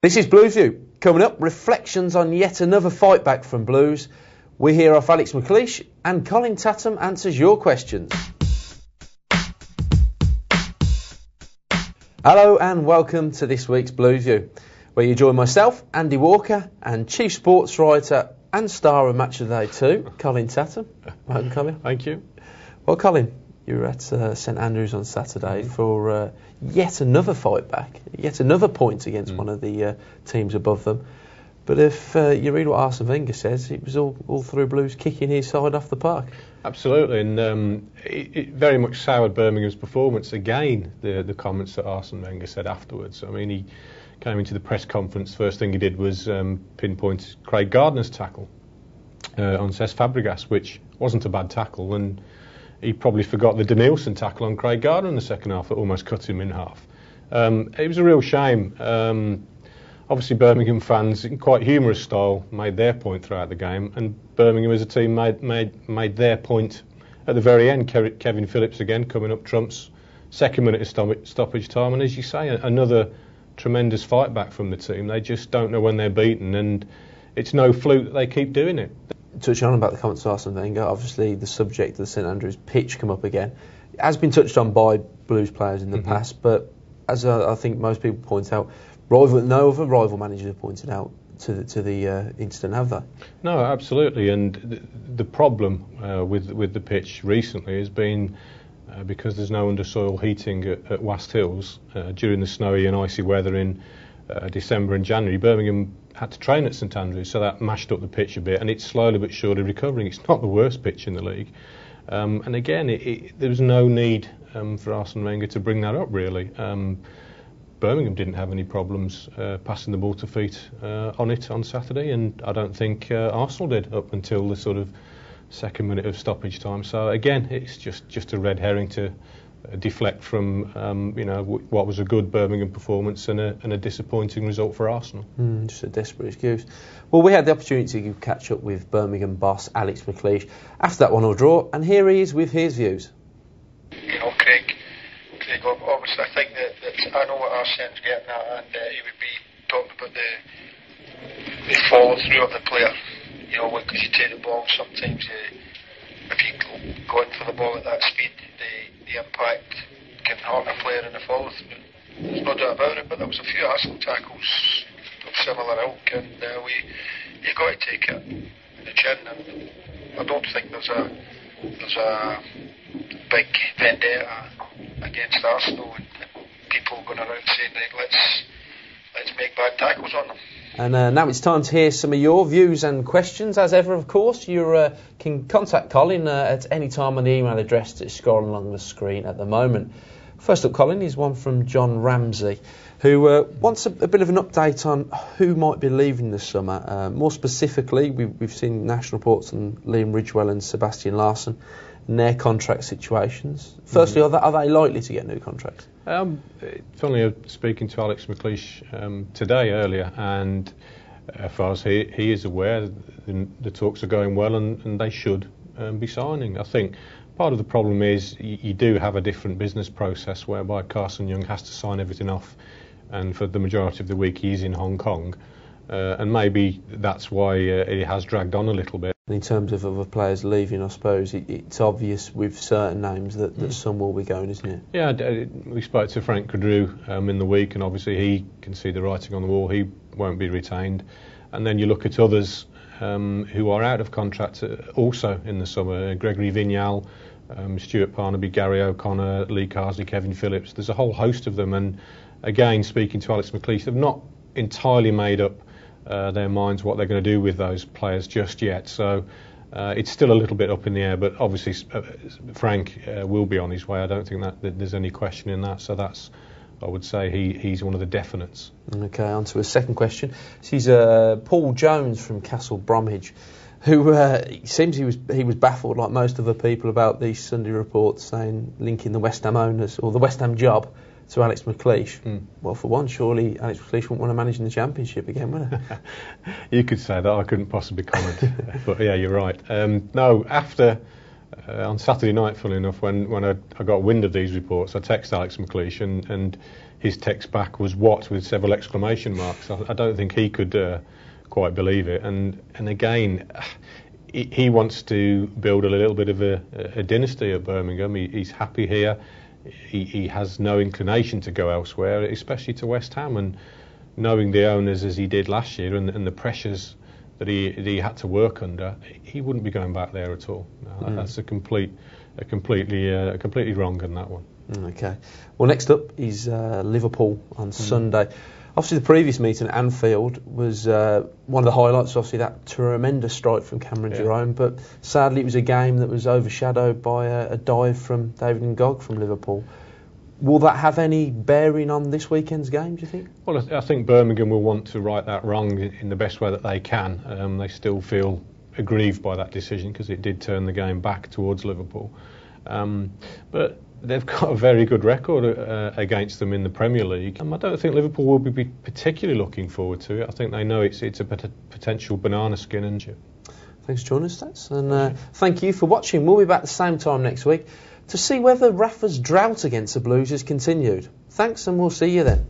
This is Blues View. Coming up, reflections on yet another fight back from Blues. We hear off Alex Mcleish and Colin Tattum answers your questions. Hello and welcome to this week's Blues View, where you join myself, Andy Walker, and chief sports writer and star of Match of the Day 2, Colin Tattum. Welcome, Colin. Thank you. Well, Colin, you were at St Andrews on Saturday for yet another fight back, yet another point against one of the teams above them. But if you read what Arsene Wenger says, it was all through Blues kicking his side off the park. Absolutely, and it very much soured Birmingham's performance again, the comments that Arsene Wenger said afterwards. I mean, he came into the press conference, first thing he did was pinpoint Craig Gardner's tackle on Cesc Fabregas, which wasn't a bad tackle, and he probably forgot the Danielson tackle on Craig Gardner in the second half that almost cut him in half. It was a real shame. Obviously, Birmingham fans, in quite humorous style, made their point throughout the game, and Birmingham as a team made their point at the very end. Kevin Phillips again coming up trumps, second minute of stoppage time, and as you say, another tremendous fight back from the team. They just don't know when they're beaten, and it's no fluke that they keep doing it. Touch on about the comments of Arsene Wenger, obviously the subject of the St Andrews pitch come up again. It has been touched on by Blues players in the past, but as I think most people point out, no other rival managers have pointed out to the incident, have they? No, absolutely, and the problem with the pitch recently has been because there's no undersoil heating at Wast Hills during the snowy and icy weather in December and January. Birmingham had to train at St Andrews, so that mashed up the pitch a bit, and it's slowly but surely recovering. It's not the worst pitch in the league, and again, there was no need for Arsene Wenger to bring that up, really. Birmingham didn't have any problems passing the ball to feet on it on Saturday, and I don't think Arsenal did up until the sort of second minute of stoppage time. So again, it's just a red herring to deflect from what was a good Birmingham performance and a disappointing result for Arsenal. Just a desperate excuse. Well, we had the opportunity to catch up with Birmingham boss Alex Mcleish after that 1-1 draw, and here he is with his views. Craig, obviously I think that I know what Arsene's getting at, and he would be talking about the follow through of the player. Because you take the ball, sometimes if you go in for the ball at that speed, the impact can hurt a player in the follow through. There's no doubt about it, but there was a few Arsenal tackles of similar ilk, and you got to take it in the chin. And I don't think there's a big vendetta against Arsenal and people going around saying that let's make bad tackles on them. And now it's time to hear some of your views and questions. As ever, of course, you can contact Colin at any time on the email address that's scrolling along the screen at the moment. First up, Colin, is one from John Ramsey, who wants a bit of an update on who might be leaving this summer. More specifically, we've seen national reports on Liam Ridgewell and Sebastian Larsson and their contract situations. Firstly, are they likely to get new contracts? Funnily, speaking to Alex Mcleish today earlier, and as far as he is aware, the talks are going well, and they should be signing. I think part of the problem is you do have a different business process whereby Carson Young has to sign everything off, and for the majority of the week he's in Hong Kong, and maybe that's why it has dragged on a little bit. In terms of other players leaving, I suppose it's obvious with certain names that some will be going, isn't it? Yeah, we spoke to Frank Cadrew in the week, and obviously he can see the writing on the wall. He won't be retained. And then you look at others who are out of contract also in the summer. Gregory Vignal, Stuart Parnaby, Gary O'Connor, Lee Carsley, Kevin Phillips. There's a whole host of them. And again, speaking to Alex Mcleish, they've not entirely made up their minds what they're going to do with those players just yet, so it's still a little bit up in the air, but obviously Frank will be on his way. I don't think that there's any question in that, so that's, I would say, he's one of the definites. Okay, on to a second question. This is Paul Jones from Castle Bromwich, who seems he was baffled like most other people about these Sunday reports saying linking the West Ham owners or the West Ham job to Alex Mcleish. Well, for one, surely Alex Mcleish wouldn't want to manage in the Championship again, would he? You could say that. I couldn't possibly comment. But yeah, you're right. No, after on Saturday night, funnily enough, when I got wind of these reports, I texted Alex Mcleish, and his text back was "what?" with several exclamation marks. I don't think he could quite believe it. And again, he wants to build a little bit of a dynasty at Birmingham. He's happy here. He has no inclination to go elsewhere, especially to West Ham. And knowing the owners as he did last year and the pressures that he had to work under, he wouldn't be going back there at all. No, that's completely wrong on that one. Okay. Well, next up is Liverpool on Sunday. Obviously, the previous meeting at Anfield was one of the highlights. Obviously, that tremendous strike from Cameron Jerome, but sadly, it was a game that was overshadowed by a dive from David Ngog from Liverpool. Will that have any bearing on this weekend's game, do you think? Well, I think Birmingham will want to right that wrong in the best way that they can. They still feel aggrieved by that decision because it did turn the game back towards Liverpool. But they've got a very good record against them in the Premier League. I don't think Liverpool will be particularly looking forward to it. I think they know it's a potential banana skin, isn't it? Thanks for joining us, Stats. And thank you for watching. We'll be back the same time next week to see whether Rafa's drought against the Blues has continued. Thanks, and we'll see you then.